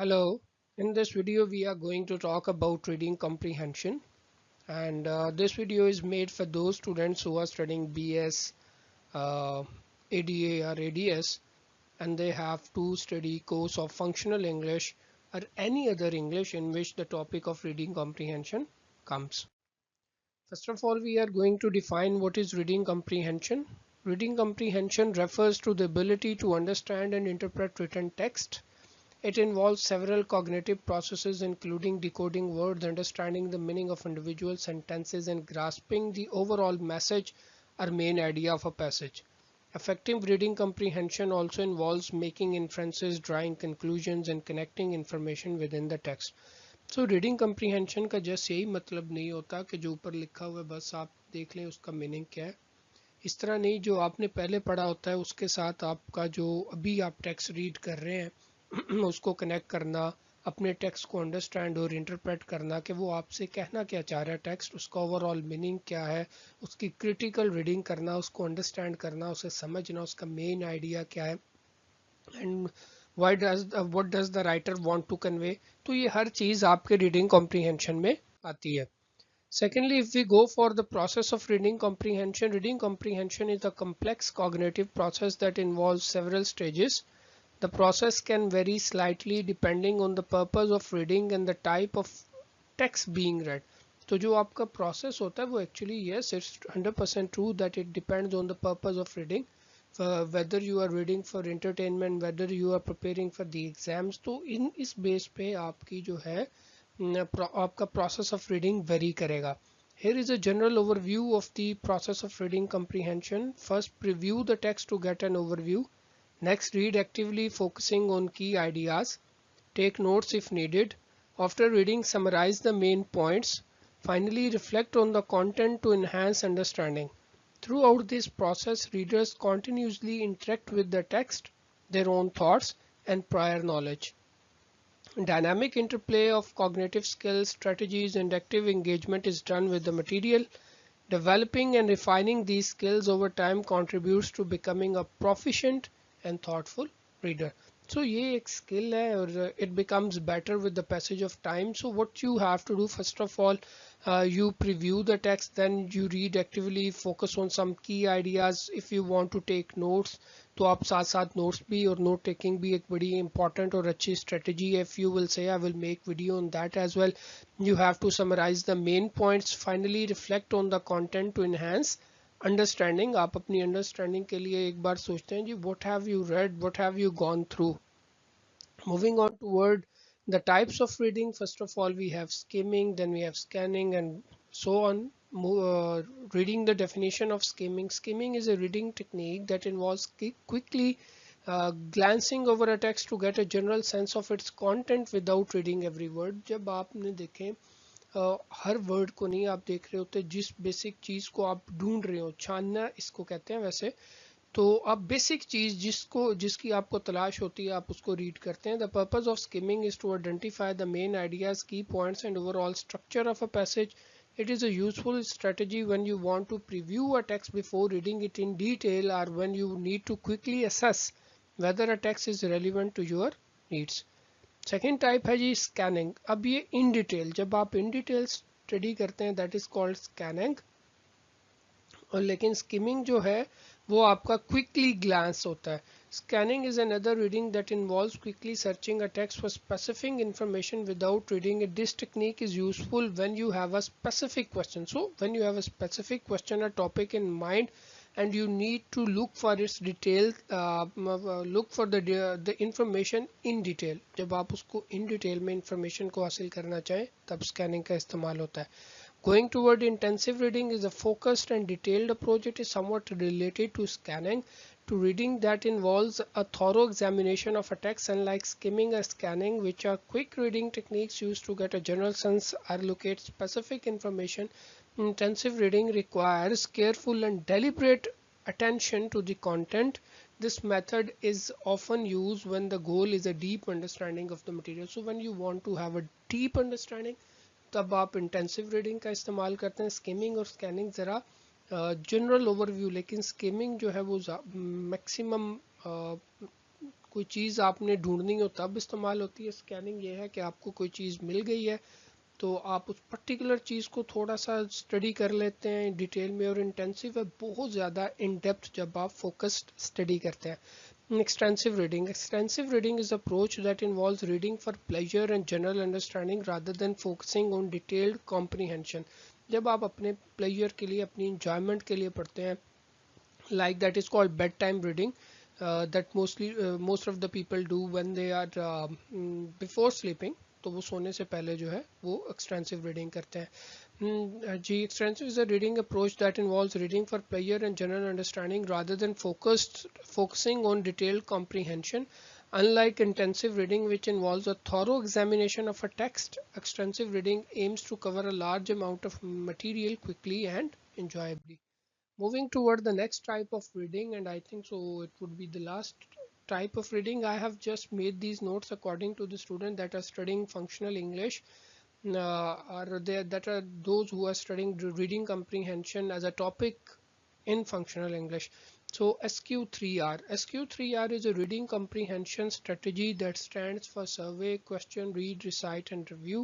Hello, in this video we are going to talk about reading comprehension, and this video is made for those students who are studying BS, uh, ADA or ADS, and they have to study course of functional English or any other English in which the topic of reading comprehension comes. First of all, we are going to define what is reading comprehension. Reading comprehension refers to the ability to understand and interpret written text. It involves several cognitive processes including decoding words, understanding the meaning of individual sentences, and grasping the overall message or main idea of a passage. Effective reading comprehension also involves making inferences, drawing conclusions, and connecting information within the text. So reading comprehension का just यही मतलब नहीं होता कि जो ऊपर लिखा हुआ है बस आप देख लें उसका मीनिंग क्या है। इस तरह नहीं, जो आपने पहले पढ़ा होता है उसके साथ आपका जो अभी आप टेक्स्ट रीड कर रहे हैं उसको कनेक्ट करना, अपने टेक्स्ट को अंडरस्टैंड और इंटरप्रेट करना कि वो आपसे कहना क्या चाह रहा है टेक्स्ट, उसका ओवरऑल मीनिंग क्या है, उसकी क्रिटिकल रीडिंग करना, उसको अंडरस्टैंड करना, उसे समझना, उसका मेन आइडिया क्या है and what does the writer want to convey. तो ये हर चीज़ आपके रीडिंग कॉम्प्रीहेंशन में आती है। Secondly, if we go for the process of reading comprehension is a complex cognitive process that involves several stages. The process can vary slightly depending on the purpose of reading and the type of text being read. तो जो आपका process होता है वो actually yes, it's 100% true that it depends on the purpose of reading. Whether you are reading for entertainment, whether you are preparing for the exams, तो इन इस base पे आपकी जो है आपका process of reading vary करेगा. Here is a general overview of the process of reading comprehension. First, preview the text to get an overview. Next, read actively focusing on key ideas. Take notes if needed. After reading, summarize the main points. Finally, reflect on the content to enhance understanding. Throughout this process, readers continuously interact with the text, their own thoughts, and prior knowledge. Dynamic interplay of cognitive skills, strategies, and active engagement is done with the material. Developing and refining these skills over time contributes to becoming a proficient and thoughtful reader. So ये एक skill है और it becomes better with the passage of time. So what you have to do, first of all, you preview the text, then you read actively, focus on some key ideas. If you want to take notes, तो आप साथ साथ notes भी और note taking भी एक बड़ी important और अच्छी strategy है. If you will say I will make video on that as well. You have to summarize the main points. Finally, reflect on the content to enhance understanding. आप अपनी understanding के लिए एक बार सोचते हैं जी what have you read, what have you gone through. Moving on toward the types of reading, first of all we have skimming, then we have scanning, and so on. Reading the definition of skimming. Skimming is a reading technique that involves quickly glancing over a text to get a general sense of its content without reading every word. जब आपने देखें हर word को नहीं आप देख रहे होते, जिस बेसिक चीज को आप ढूंढ रहे हो, छानना इसको कहते हैं वैसे, तो आप बेसिक चीज जिसकी आपको तलाश होती है आप उसको रीड करते हैं. The purpose of skimming is to identify the main ideas, key points and overall structure of a passage. It is a useful strategy when you want to preview a text before reading it in detail, or when you need to quickly assess whether a text is relevant to your needs. Second type है जी scanning. अब ये in detail, जब आप in detail study करते हैं that is called scanning. और लेकिन skimming जो है वो आपका क्विकली ग्लांस होता है. Scanning is another reading that involves quickly searching a text for specific information without reading it. This technique is useful when you have a specific question. So when you have a specific question or topic in mind and you need to look for its detail, look for the information in detail. जब आप उसको in detail में information को हासिल करना चाहें तब scanning का इस्तेमाल होता है. Going toward intensive reading is a focused and detailed approach. It is somewhat related to scanning. To reading that involves a thorough examination of a text, unlike skimming or scanning, which are quick reading techniques used to get a general sense or locate specific information. Intensive reading requires careful and deliberate attention to the content. This method is often used when the goal is a deep understanding of the material. So when you want to have a deep understanding, तब आप intensive reading का इस्तेमाल करते हैं. Skimming और scanning ज़रा general overview, लेकिन skimming जो है वो मैक्सिमम कोई चीज़ आपने ढूंढनी हो तब इस्तेमाल होती है। स्कैनिंग ये है कि आपको कोई चीज़ मिल गई है तो आप उस पर्टिकुलर चीज़ को थोड़ा सा स्टडी कर लेते हैं डिटेल में, और इंटेंसिव है बहुत ज़्यादा इन डेप्थ जब आप फोकस्ड स्टडी करते हैं। Extensive reading, extensive reading is approach that involves reading for pleasure and general understanding rather then focusing on detailed comprehension. जब आप अपने प्लेजर के लिए, अपनी इंजॉयमेंट के लिए पढ़ते हैं, like that is called bedtime reading, that most of the people do when they are before sleeping, तो वो सोने से पहले जो है वो एक्सटेंसिव रीडिंग करते हैं। जी, extensive is a reading approach that involves reading for pleasure and general understanding rather than focusing on detailed comprehension. Unlike intensive reading, which involves a thorough examination of a text, extensive reading aims to cover a large amount of material quickly and enjoyably. Moving toward the next type of reading, and I think so it would be the last type of reading. I have just made these notes according to the student that are studying functional English, or that are those who are studying reading comprehension as a topic in functional English. So SQ3R. SQ3R is a reading comprehension strategy that stands for survey, question, read, recite and review.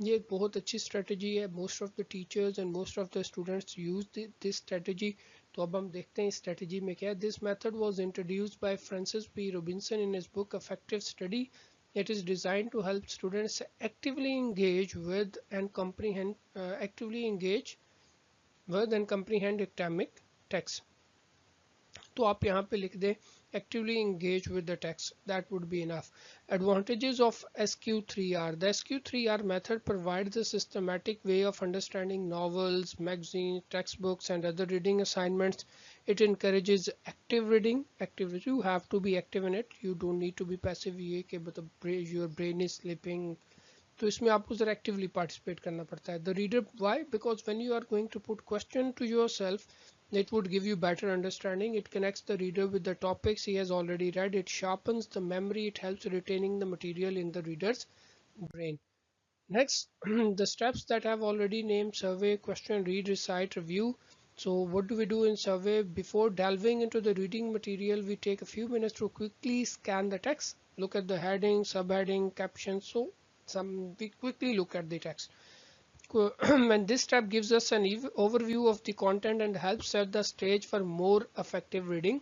ये एक बहुत अच्छी strategy है. Most of the teachers and most of the students use this strategy. तो अब हम देखते हैं इस strategy में क्या है. This method was introduced by Francis P. Robinson in his book Effective Study. It is designed to help students actively engage with and comprehend academic text. तो आप यहाँ पे लिख दें actively engage with the text, that would be enough. Advantages of SQ3R. The SQ3R method provides a systematic way of understanding novels, magazines, textbooks and other reading assignments. It encourages active reading. You have to be active in it. You don't need to be passive, ये कि मतलब your brain is sleeping, तो इसमें आपको जरा actively participate करना पड़ता है. The reader, why? Because when you are going to put question to yourself, it would give you better understanding. It connects the reader with the topics he has already read. It sharpens the memory. It helps retaining the material in the reader's brain. Next, the steps that I have already named: survey, question, read, recite, review. So what do we do in survey? Before delving into the reading material, we take a few minutes to quickly scan the text, look at the heading, subheading, captions. So we quickly look at the text. And this step gives us an overview of the content and helps set the stage for more effective reading.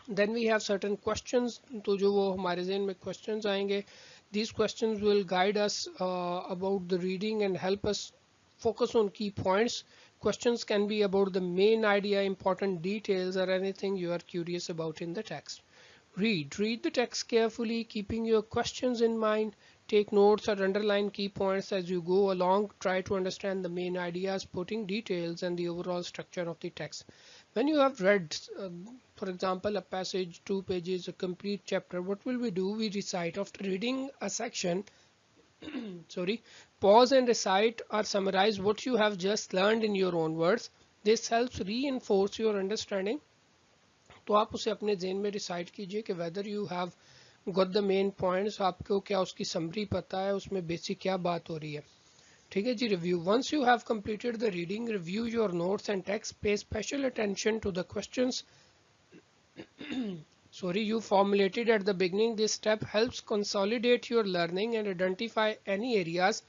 Then we have certain questions, तो जो वो हमारे ज़हन में questions आएंगे. These questions will guide us about the reading and help us focus on key points. Questions can be about the main idea, important details, or anything you are curious about in the text. Read the text carefully, keeping your questions in mind. Take notes or underline key points as you go along. Try to understand the main ideas, putting details and the overall structure of the text. When you have read, for example, a passage, 2 pages, a complete chapter, what will we do? We recite. After reading a section, pause and recite or summarize what you have just learned in your own words. This helps reinforce your understanding. तो आप उसे अपने ज़हन में recite कीजिए कि whether you have got the main points, आपको क्या उसकी समरी पता है, उसमें बेसिक क्या बात हो रही है. ठीक है जी. Review. Once you have completed the reading, review your notes and text. Pay special attention to the questions you formulated at the beginning. This step helps consolidate your learning and identify any areas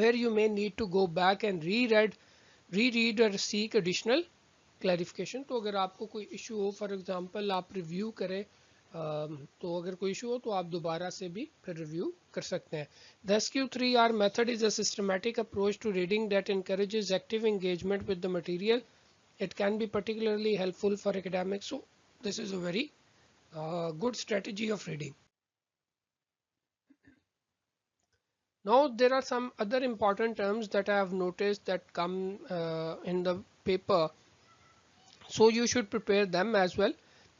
where you may need to go back and reread or seek additional clarification. तो अगर आपको कोई issue हो, for example आप review करें, तो अगर कोई इशू हो तो आप दोबारा से भी फिर रिव्यू कर सकते हैं. The SQ3R method is a systematic approach to reading that encourages active engagement with the material. It can be particularly helpful for academics. So this is a very good strategy of reading. Now there are some other important terms that I have noticed that come in the paper. So you should prepare them as well.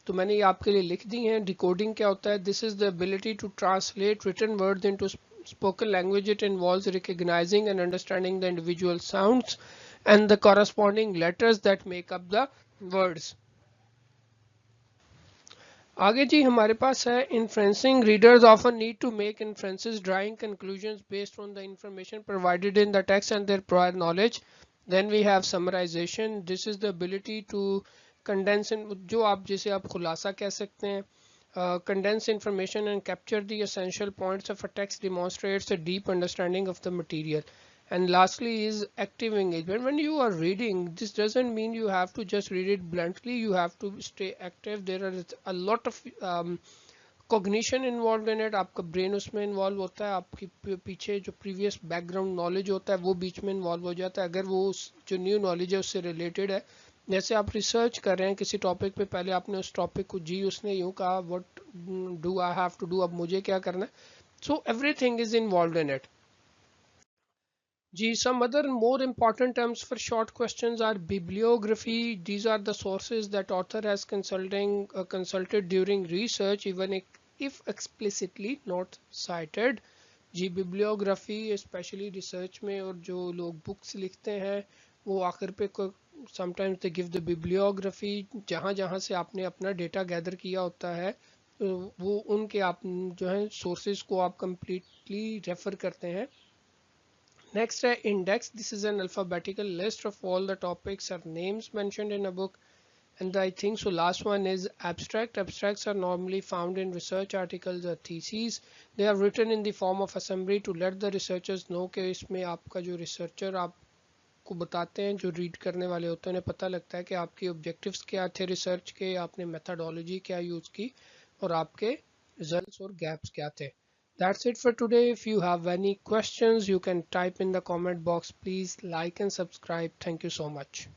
तो मैंने ये आपके लिए लिख दी हैं. Decoding क्या होता है? This is the ability to translate written words into spoken language. It involves recognizing and understanding the individual sounds and the corresponding letters that make up the words. आगे जी हमारे पास है inferencing. Readers often need to make inferences, drawing conclusions based on the information provided in the text and their prior knowledge. Then we have summarization. This is the ability to condense in, जो आप जिसे आप खुलासा कह सकते हैं. condense information and capture the essential points of a text demonstrates a deep understanding of the material. And lastly is active engagement. When you are reading, this doesn't mean you have to just read it bluntly. You have to stay active. There are a lot of cognition involve in it. आपका brain उसमें involve होता है, आपकी पीछे जो previous background knowledge होता है वो बीच में इन्वॉल्व हो जाता है, अगर वो जो न्यू नॉलेज है उससे रिलेटेड है. जैसे आप रिसर्च कर रहे हैं किसी टॉपिक पे, पहले आपने उस टॉपिक को जी उसने यूं कहा what do I have to do, अब मुझे क्या करना है. So everything is involve in it. G, some other more important terms for short questions are bibliography. These are the sources that author has consulted during research, even if explicitly not cited. जी bibliography especially research में, और जो लोग books लिखते हैं वो आखिर पे sometimes they give the bibliography, जहाँ जहाँ से आपने अपना data gather किया होता है वो उनके आप जो है sources को आप completely refer करते हैं. Next, index. This is an alphabetical list of all the topics or names mentioned in a book. And I think so last one is abstract. Abstracts are normally found in research articles or theses. They are written in the form of a summary to let the researchers know कि इसमें आपका जो researcher आपको बताते हैं, जो read करने वाले होते हैं उन्हें पता लगता है कि आपके objectives क्या थे research के, आपने methodology क्या use की और आपके results और gaps क्या थे. That's it for today. If you have any questions, you can type in the comment box. Please like and subscribe. Thank you so much.